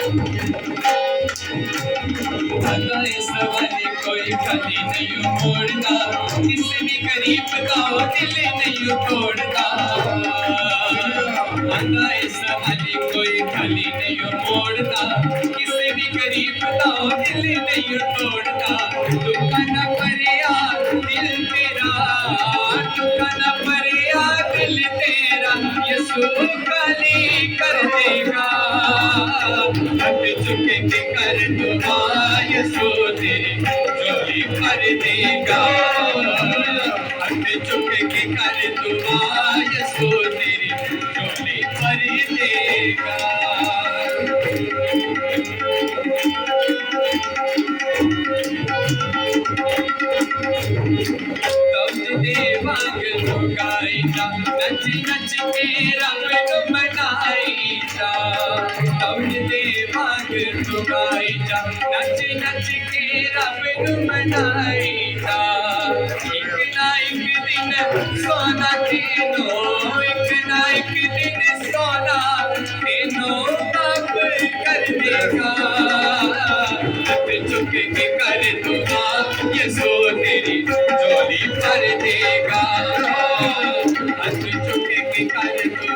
आता इस वाले कोई खाली नहीं मोड़ता, किसी भी गरीब का वो दिल नहीं तोड़ता। आता इस वाले कोई खाली नहीं मोड़ता, किसी भी गरीब का वो दिल नहीं तोड़ता। दुकान पर या दिल तेरा, दुकान पर या दिल तेरा, यीशु खाली कर देगा। हट चुके के कर दुआ, यीशु तेरी झोली भर देगा। हट चुके के कर दुआ, यीशु तेरी झोली भर देगा। देवांग लुगाईचा, नच नच के रंग मनाईचा। देवांग लुगाईचा, नच नच के रंग मनाईचा। एक ना एक दिन सोना तेनो, एक ना एक दिन सोना तेनो बाप कर देगा। हट चुके के कर दुआ, यीशु तेरी झोली भर देगा। हट चुके के कर दुआ,